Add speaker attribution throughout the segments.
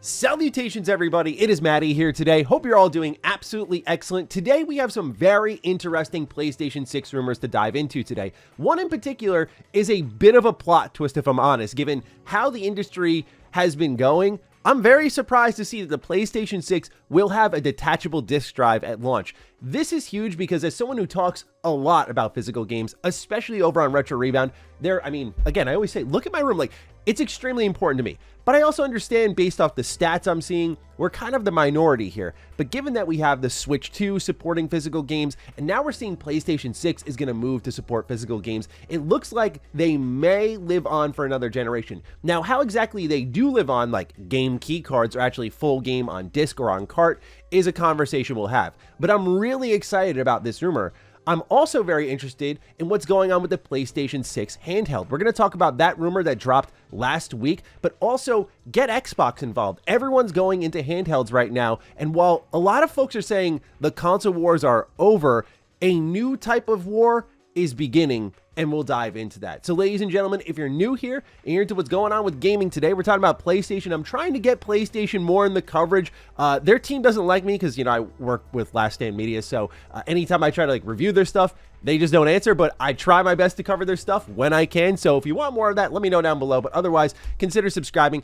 Speaker 1: Salutations everybody, it is Matty here today. Hope you're all doing absolutely excellent. Today we have some very interesting PlayStation 6 rumors to dive into today. One in particular is a bit of a plot twist if I'm honest, given how the industry has been going. I'm very surprised to see that the PlayStation 6 will have a detachable disc drive at launch. This is huge because as someone who talks a lot about physical games, especially over on Retro Rebound, again, I always say, look at my room, it's extremely important to me. But I also understand based off the stats I'm seeing, we're kind of the minority here. But given that we have the Switch 2 supporting physical games, and now we're seeing PlayStation 6 is going to move to support physical games, it looks like they may live on for another generation. Now, how exactly they do live on, like game key cards or actually full game on disc or on cart, is a conversation we'll have. But I'm really excited about this rumor. I'm also very interested in what's going on with the PlayStation 6 handheld. We're going to talk about that rumor that dropped last week, but also get Xbox involved. Everyone's going into handhelds right now, and while a lot of folks are saying the console wars are over, a new type of war is beginning, and we'll dive into that. So ladies and gentlemen, if you're new here and you're into what's going on with gaming today, we're talking about PlayStation. I'm trying to get PlayStation more in the coverage. Their team doesn't like me because, I work with Last Stand Media, so anytime I try to review their stuff, they just don't answer, but I try my best to cover their stuff when I can. So if you want more of that, let me know down below, but otherwise, consider subscribing.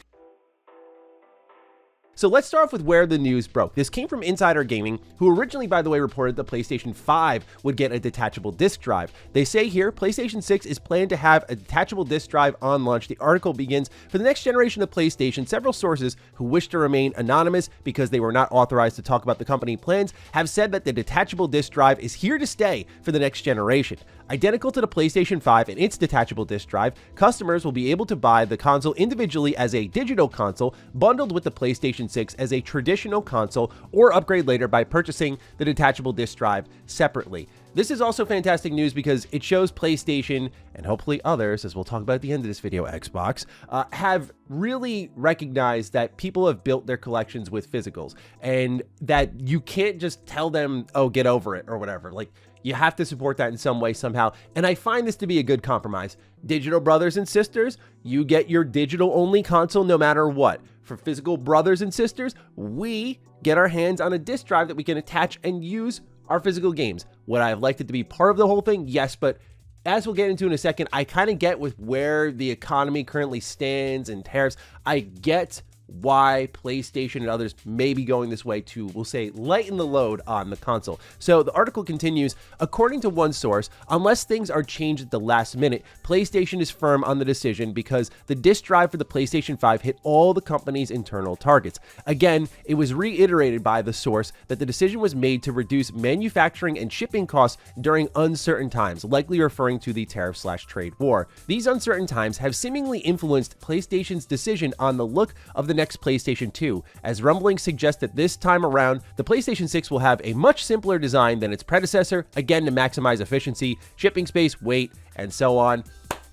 Speaker 1: So let's start off with where the news broke. This came from Insider Gaming, who originally, by the way, reported the PlayStation 5 would get a detachable disc drive. They say here, PlayStation 6 is planned to have a detachable disc drive on launch. The article begins, for the next generation of PlayStation, several sources who wish to remain anonymous because they were not authorized to talk about the company plans have said that the detachable disc drive is here to stay for the next generation. Identical to the PlayStation 5 and its detachable disc drive, customers will be able to buy the console individually as a digital console, bundled with the PlayStation 6 as a traditional console, or upgrade later by purchasing the detachable disc drive separately. This is also fantastic news because it shows PlayStation, and hopefully others, as we'll talk about at the end of this video, Xbox, have really recognized that people have built their collections with physicals, and that you can't just tell them, oh, get over it, or whatever. You have to support that in some way, somehow. And I find this to be a good compromise. Digital brothers and sisters, you get your digital-only console no matter what. For physical brothers and sisters, we get our hands on a disc drive that we can attach and use our physical games. Would I have liked it to be part of the whole thing? Yes, but as we'll get into in a second, I kind of get with where the economy currently stands and tariffs. I get why PlayStation and others may be going this way to, we'll say, lighten the load on the console. So the article continues, according to one source, unless things are changed at the last minute, PlayStation is firm on the decision because the disc drive for the PlayStation 5 hit all the company's internal targets. Again, it was reiterated by the source that the decision was made to reduce manufacturing and shipping costs during uncertain times, likely referring to the tariff/trade war. These uncertain times have seemingly influenced PlayStation's decision on the look of the next PlayStation 2, as rumblings suggest that this time around, the PlayStation 6 will have a much simpler design than its predecessor, again to maximize efficiency, shipping space, weight, and so on.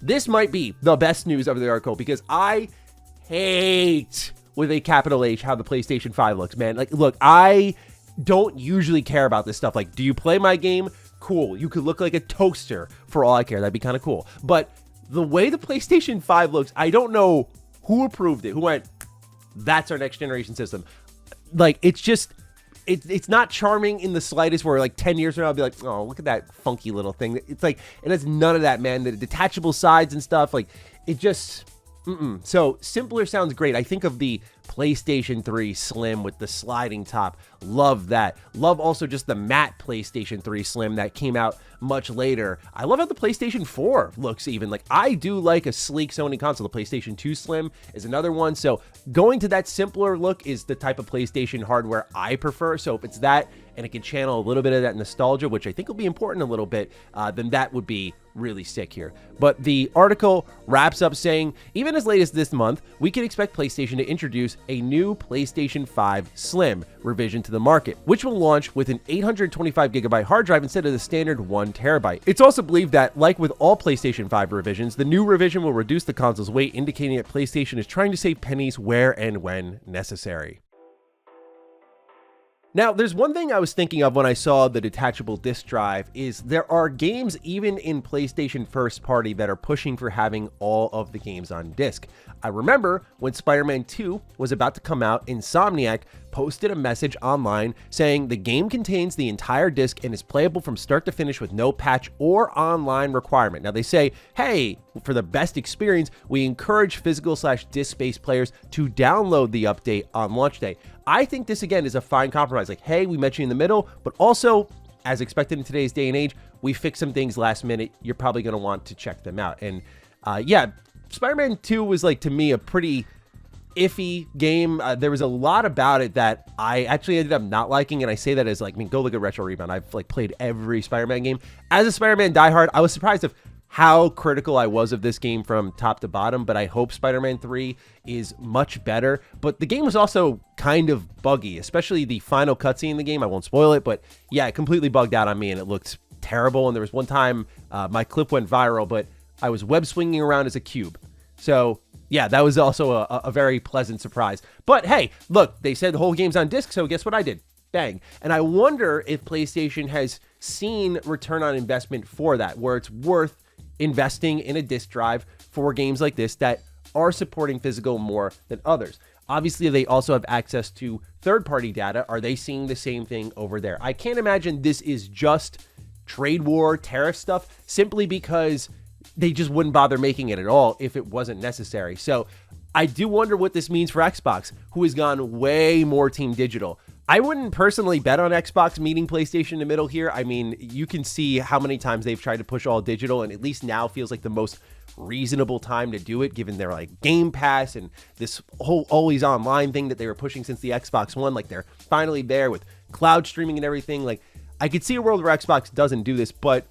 Speaker 1: This might be the best news of the article because I hate, with a capital H, how the PlayStation 5 looks, man. Look, I don't usually care about this stuff. Do you play my game? Cool. You could look like a toaster for all I care. That'd be kind of cool. But the way the PlayStation 5 looks, I don't know who approved it, who went, that's our next generation system. It's not charming in the slightest, where 10 years from now I'll be like, oh, look at that funky little thing. It's it has none of that, man. The detachable sides and stuff, it just, So simpler sounds great. I think of the PlayStation 3 Slim with the sliding top. Love that. Love also just the matte PlayStation 3 Slim that came out much later. I love how the PlayStation 4 looks even. I do like a sleek Sony console. The PlayStation 2 Slim is another one. So going to that simpler look is the type of PlayStation hardware I prefer. So if it's that and it can channel a little bit of that nostalgia, which I think will be important a little bit, then that would be really sick here. But the article wraps up saying, even as late as this month, we can expect PlayStation to introduce a new PlayStation 5 Slim revision to the market, which will launch with an 825GB hard drive instead of the standard 1TB. It's also believed that, like with all PlayStation 5 revisions, the new revision will reduce the console's weight, indicating that PlayStation is trying to save pennies where and when necessary. Now, there's one thing I was thinking of when I saw the detachable disk drive is there are games even in PlayStation first party that are pushing for having all of the games on disk. I remember when Spider-Man 2 was about to come out, Insomniac posted a message online saying the game contains the entire disc and is playable from start to finish with no patch or online requirement. Now they say, hey, for the best experience, we encourage physical/disc-based players to download the update on launch day. I think this again is a fine compromise. Like, hey, we met you in the middle, but also, as expected in today's day and age, we fix some things last minute. You're probably going to want to check them out. And yeah, Spider-Man 2 was like, to me, a pretty iffy game. There was a lot about it that I actually ended up not liking, and I say that as like, I mean, go look at Retro Rebound. I've like played every Spider-Man game. As a Spider-Man diehard, I was surprised of how critical I was of this game from top to bottom, but I hope Spider-Man 3 is much better. But the game was also kind of buggy, especially the final cutscene in the game. I won't spoil it, but yeah, it completely bugged out on me and it looked terrible. And there was one time my clip went viral, but I was web swinging around as a cube. So yeah, that was also a very pleasant surprise. But hey, look, they said the whole game's on disc, so guess what I did? Bang. And I wonder if PlayStation has seen return on investment for that, where it's worth investing in a disk drive for games like this that are supporting physical more than others. Obviously, they also have access to third-party data. Are they seeing the same thing over there? I can't imagine this is just trade war, tariff stuff, simply because they just wouldn't bother making it at all if it wasn't necessary. So I do wonder what this means for Xbox, who has gone way more team digital. I wouldn't personally bet on Xbox meeting PlayStation in the middle here. I mean, you can see how many times they've tried to push all digital, and at least now feels like the most reasonable time to do it, given their like Game Pass and this whole always online thing that they were pushing since the Xbox One. Like, they're finally there with cloud streaming and everything. Like, I could see a world where Xbox doesn't do this, but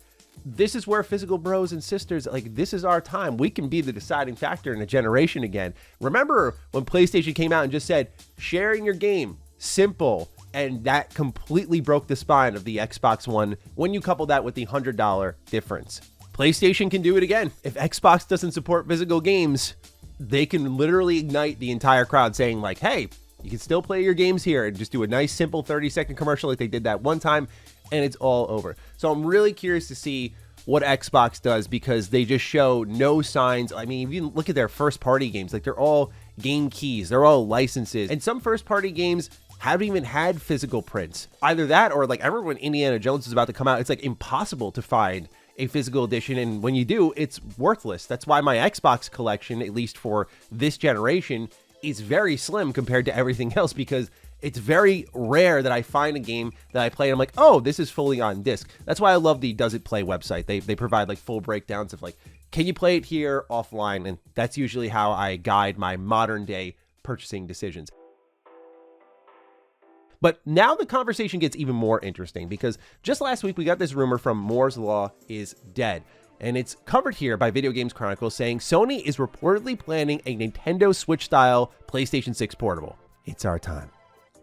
Speaker 1: this is where physical bros and sisters, like, this is our time. We can be the deciding factor in a generation again. Remember when PlayStation came out and just said, sharing your game, simple, and that completely broke the spine of the Xbox One when you couple that with the $100 difference. PlayStation can do it again. If Xbox doesn't support physical games, they can literally ignite the entire crowd saying like, hey, you can still play your games here, and just do a nice simple 30-second commercial like they did that one time, and it's all over. So I'm really curious to see what Xbox does, because they just show no signs. I mean, if you look at their first party games, like, they're all game keys, they're all licenses, and some first party games haven't even had physical prints. Either that, or like, I remember when Indiana Jones was about to come out, it's like impossible to find a physical edition, and when you do, it's worthless. That's why my Xbox collection, at least for this generation, is very slim compared to everything else, because it's very rare that I find a game that I play and I'm like, oh, this is fully on disc. That's why I love the Does It Play website. They provide like full breakdowns of like, can you play it here offline? And that's usually how I guide my modern day purchasing decisions. But now the conversation gets even more interesting, because just last week we got this rumor from Moore's Law is dead. And it's covered here by Video Games Chronicle, saying Sony is reportedly planning a Nintendo Switch-style PlayStation 6 portable. It's our time.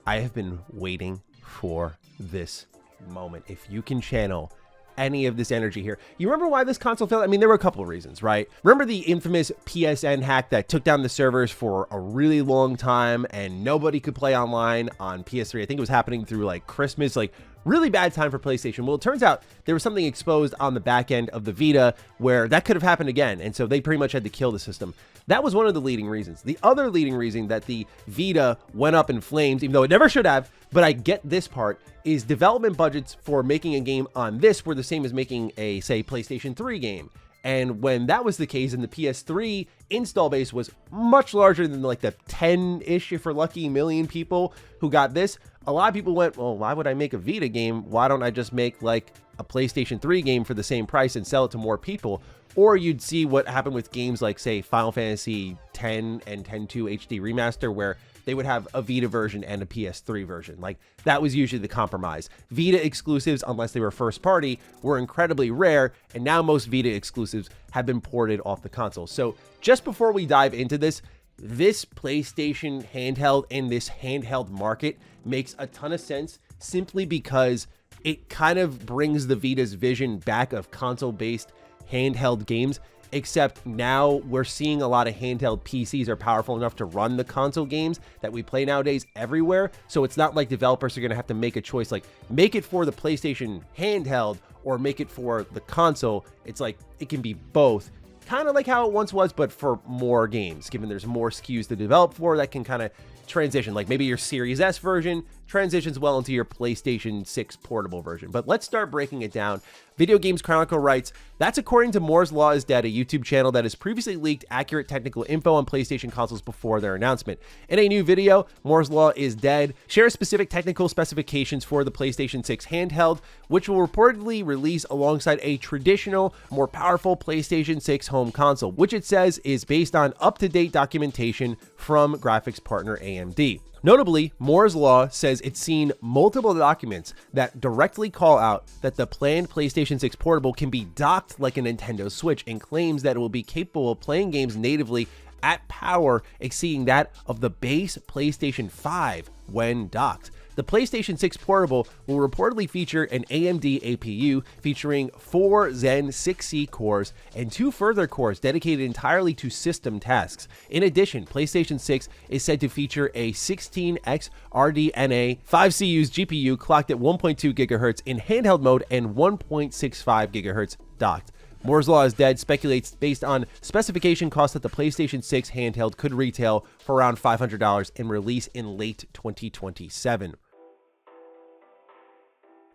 Speaker 1: I have been waiting for this moment. If you can channel any of this energy here. You remember why this console failed? I mean, there were a couple of reasons, right? Remember the infamous PSN hack that took down the servers for a really long time and nobody could play online on PS3? I think it was happening through like Christmas, like really bad time for PlayStation. Well, it turns out there was something exposed on the back end of the Vita where that could have happened again. And so they pretty much had to kill the system. That was one of the leading reasons. The other leading reason that the Vita went up in flames, even though it never should have, but I get this part, is development budgets for making a game on this were the same as making a, say, PlayStation 3 game. And when that was the case, and the PS3 install base was much larger than like the 10-ish, if we're lucky, million people who got this, a lot of people went, well, why would I make a Vita game? Why don't I just make like a PlayStation 3 game for the same price and sell it to more people? Or you'd see what happened with games like, say, Final Fantasy X and X-2 HD Remaster, where they would have a Vita version and a PS3 version. Like, that was usually the compromise. Vita exclusives, unless they were first party, were incredibly rare, and now most Vita exclusives have been ported off the console. So just before we dive into this PlayStation handheld and this handheld market makes a ton of sense, simply because it kind of brings the Vita's vision back of console-based handheld games. except now we're seeing a lot of handheld PCs are powerful enough to run the console games that we play nowadays everywhere. So it's not like developers are going to have to make a choice, like make it for the PlayStation handheld or make it for the console. It's like it can be both, kind of like how it once was, but for more games, given there's more SKUs to develop for that can kind of transition. Like maybe your Series S version transitions well into your PlayStation 6 portable version. But let's start breaking it down. Video Games Chronicle writes, that's according to Moore's Law is Dead, a YouTube channel that has previously leaked accurate technical info on PlayStation consoles before their announcement. In a new video, Moore's Law is Dead shares specific technical specifications for the PlayStation 6 handheld, which will reportedly release alongside a traditional, more powerful PlayStation 6 home console, which it says is based on up-to-date documentation from graphics partner AMD. Notably, Moore's Law says it's seen multiple documents that directly call out that the planned PlayStation 6 portable can be docked like a Nintendo Switch, and claims that it will be capable of playing games natively at power exceeding that of the base PlayStation 5 when docked. The PlayStation 6 portable will reportedly feature an AMD APU featuring 4 Zen 6C cores and 2 further cores dedicated entirely to system tasks. In addition, PlayStation 6 is said to feature a 16X RDNA 5CU's GPU clocked at 1.2 GHz in handheld mode and 1.65 GHz docked. Moore's Law is Dead speculates based on specification costs that the PlayStation 6 handheld could retail for around $500 and release in late 2027.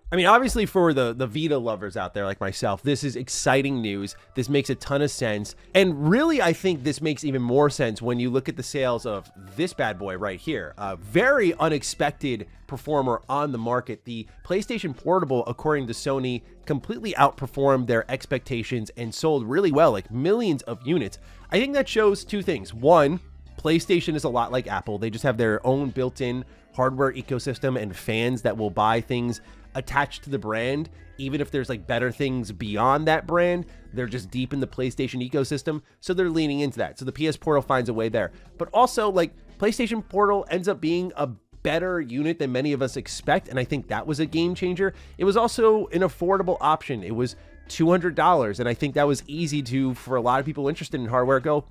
Speaker 1: I mean, obviously for the Vita lovers out there like myself, this is exciting news. This makes a ton of sense. And really, I think this makes even more sense when you look at the sales of this bad boy right here. A very unexpected performer on the market. The PlayStation Portable, according to Sony, completely outperformed their expectations and sold really well, like millions of units. I think that shows two things. One, PlayStation is a lot like Apple. They just have their own built-in hardware ecosystem and fans that will buy things attached to the brand, even if there's like better things beyond that brand. They're just deep in the PlayStation ecosystem, so they're leaning into that. So the PS Portal finds a way there. But also, like, PlayStation Portal ends up being a better unit than many of us expect, and I think that was a game changer. It was also an affordable option. It was $200, and I think that was easy to, for a lot of people interested in hardware, go,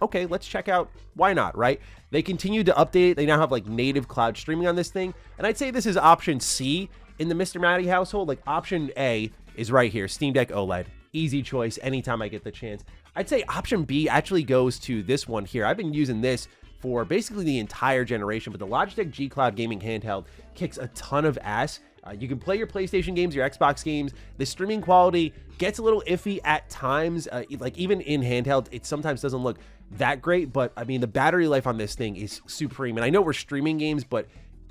Speaker 1: okay, let's check out, why not, right? They continue to update it. They now have like native cloud streaming on this thing, and I'd say this is option C in the Mr. Matty household. Like option A is right here, Steam Deck OLED, easy choice anytime I get the chance. I'd say option B actually goes to this one here. I've been using this for basically the entire generation, but the Logitech G Cloud gaming handheld kicks a ton of ass. You can play your PlayStation games, your Xbox games. The streaming quality gets a little iffy at times. Like even in handheld, it sometimes doesn't look that great, but I mean, the battery life on this thing is supreme. And I know we're streaming games, but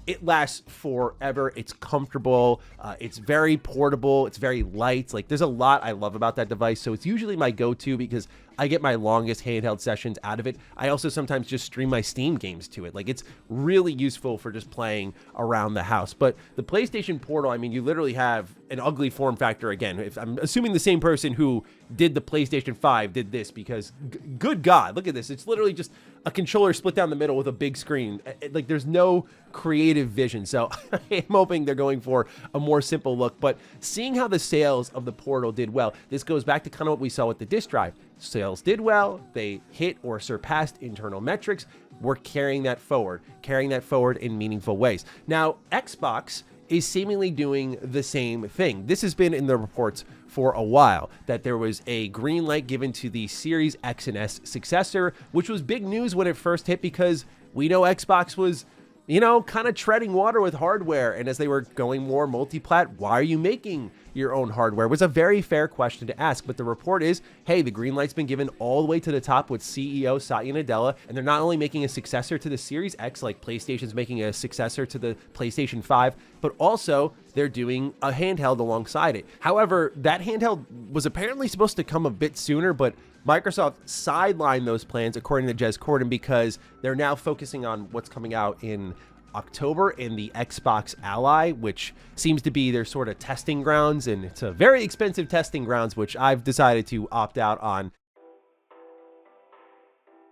Speaker 1: it lasts forever. It's comfortable. It's very portable. It's very light. Like there's a lot I love about that device. So it's usually my go-to because I get my longest handheld sessions out of it. I also sometimes just stream my Steam games to it. Like it's really useful for just playing around the house. But the PlayStation Portal, I mean, you literally have an ugly form factor again. If I'm assuming the same person who did the PlayStation 5 did this, because good God, look at this. It's literally just a controller split down the middle with a big screen. Like there's no creative vision. So I'm hoping they're going for a more simple look, but seeing how the sales of the Portal did well, this goes back to kind of what we saw with the disk drive. Sales did well. They hit or surpassed internal metrics. We're carrying that forward in meaningful ways. Now, Xbox is seemingly doing the same thing. This has been in the reports for a while, that there was a green light given to the Series X and S successor, which was big news when it first hit because we know Xbox was, you know, kind of treading water with hardware. And as they were going more multi-plat, why are you making your own hardware? Was a very fair question to ask. But the report is, hey, the green light's been given all the way to the top with CEO Satya Nadella. And they're not only making a successor to the Series X, like PlayStation's making a successor to the PlayStation 5, but also they're doing a handheld alongside it. However, that handheld was apparently supposed to come a bit sooner, but Microsoft sidelined those plans, according to Jez Corden, because they're now focusing on what's coming out in October in the Xbox Ally, which seems to be their sort of testing grounds, and it's a very expensive testing grounds, which I've decided to opt out on.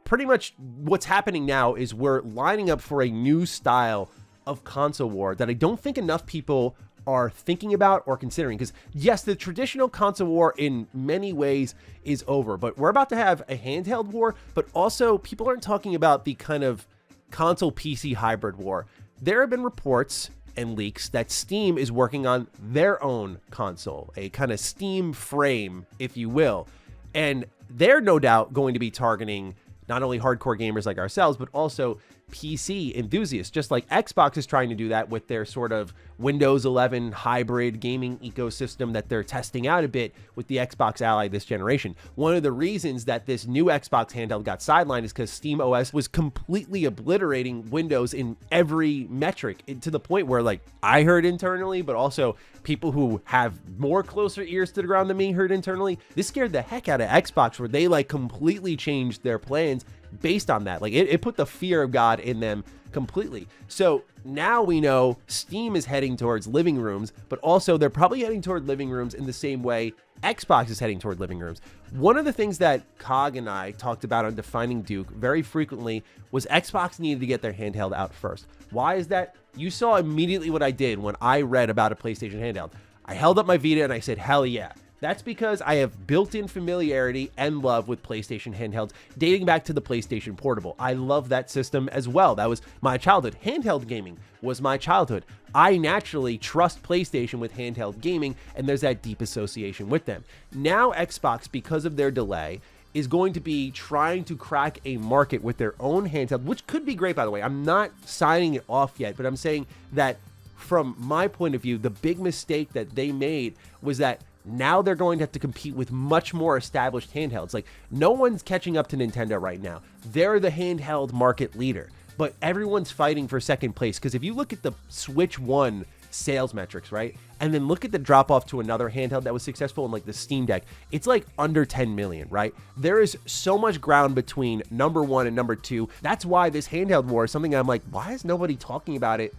Speaker 1: Pretty much what's happening now is we're lining up for a new style of console war that I don't think enough people are thinking about or considering. Because yes, the traditional console war in many ways is over, but we're about to have a handheld war, but also people aren't talking about the kind of console PC hybrid war. There have been reports and leaks that Steam is working on their own console, a kind of Steam frame, if you will. And they're no doubt going to be targeting not only hardcore gamers like ourselves, but also PC enthusiasts, just like Xbox is trying to do that with their sort of Windows 11 hybrid gaming ecosystem that they're testing out a bit with the Xbox Ally this generation. One of the reasons that this new Xbox handheld got sidelined is because Steam OS was completely obliterating Windows in every metric, to the point where, like, I heard internally, but also people who have more closer ears to the ground than me heard internally, this scared the heck out of Xbox, where they like completely changed their plans based on that. Like it put the fear of God in them completely. So now we know Steam is heading towards living rooms, but also they're probably heading toward living rooms in the same way Xbox is heading toward living rooms. One of the things that Cog and I talked about on Defining Duke very frequently was Xbox needed to get their handheld out first. Why is that? You saw immediately what I did when I read about a PlayStation handheld. I held up my Vita and I said, hell yeah. That's because I have built-in familiarity and love with PlayStation handhelds dating back to the PlayStation Portable. I love that system as well. That was my childhood. Handheld gaming was my childhood. I naturally trust PlayStation with handheld gaming, and there's that deep association with them. Now Xbox, because of their delay, is going to be trying to crack a market with their own handheld, which could be great, by the way. I'm not signing it off yet, but I'm saying that from my point of view, the big mistake that they made was that now they're going to have to compete with much more established handhelds. Like, no one's catching up to Nintendo right now. They're the handheld market leader, but everyone's fighting for second place. Because if you look at the Switch 1 sales metrics, right, and then look at the drop off to another handheld that was successful in like the Steam Deck, it's like under 10 million, right? There is so much ground between number one and number two. That's why this handheld war is something I'm like, why is nobody talking about it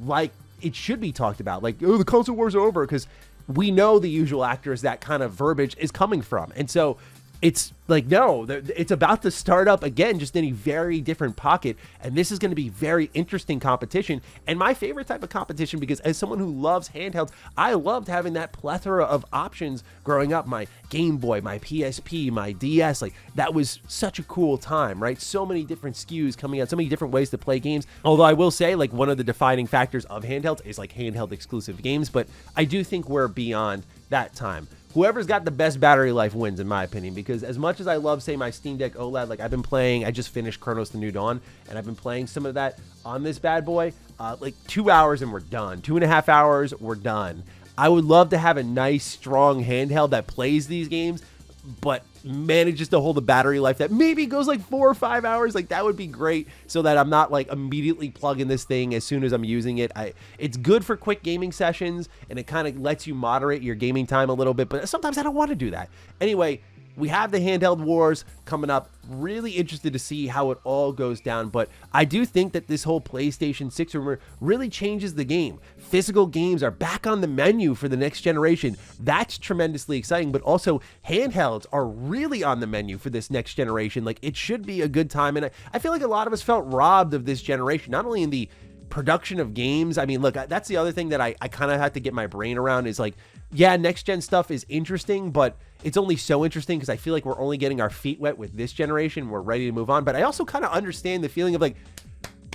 Speaker 1: like it should be talked about? Like, oh, the console wars are over, because we know the usual actors that kind of verbiage is coming from. And so it's like, no, it's about to start up again, just in a very different pocket. And this is going to be very interesting competition, and my favorite type of competition, because as someone who loves handhelds, I loved having that plethora of options growing up. My Game Boy, my PSP, my DS, like that was such a cool time, right? So many different SKUs coming out, so many different ways to play games. Although I will say, like, one of the defining factors of handhelds is like handheld exclusive games, but I do think we're beyond that time. Whoever's got the best battery life wins, in my opinion, because as much as I love, say, my Steam Deck OLED, like I've been playing, I just finished Chronos The New Dawn, and I've been playing some of that on this bad boy, like 2 hours and we're done. 2.5 hours, we're done. I would love to have a nice, strong handheld that plays these games, but manages to hold a battery life that maybe goes like 4 or 5 hours. Like, that would be great, so that I'm not like immediately plugging this thing as soon as I'm using it. It's good for quick gaming sessions, and it kind of lets you moderate your gaming time a little bit, but sometimes I don't want to do that. Anyway, we have the handheld wars coming up. Really interested to see how it all goes down, but I do think that this whole PlayStation 6 rumor really changes the game. Physical games are back on the menu for the next generation. That's tremendously exciting, but also handhelds are really on the menu for this next generation. Like, it should be a good time, and I feel like a lot of us felt robbed of this generation, not only in the production of games. I mean, look, that's the other thing that I kind of had to get my brain around is like, yeah, next gen stuff is interesting, but it's only so interesting because I feel like we're only getting our feet wet with this generation. We're ready to move on. But I also kind of understand the feeling of like,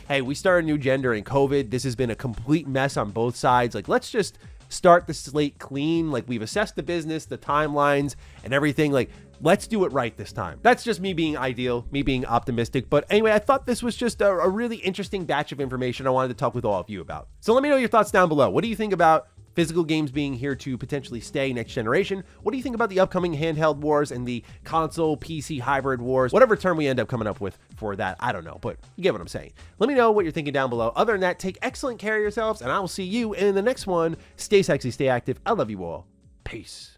Speaker 1: hey, we started a new gen during COVID. This has been a complete mess on both sides. Like, let's just start the slate clean. Like, we've assessed the business, the timelines, and everything. Like, let's do it right this time. That's just me being ideal, me being optimistic. But anyway, I thought this was just a really interesting batch of information I wanted to talk with all of you about. So let me know your thoughts down below. What do you think about physical games being here to potentially stay next generation? What do you think about the upcoming handheld wars and the console PC hybrid wars? Whatever term we end up coming up with for that, I don't know, but you get what I'm saying. Let me know what you're thinking down below. Other than that, take excellent care of yourselves, and I will see you in the next one. Stay sexy, stay active. I love you all. Peace.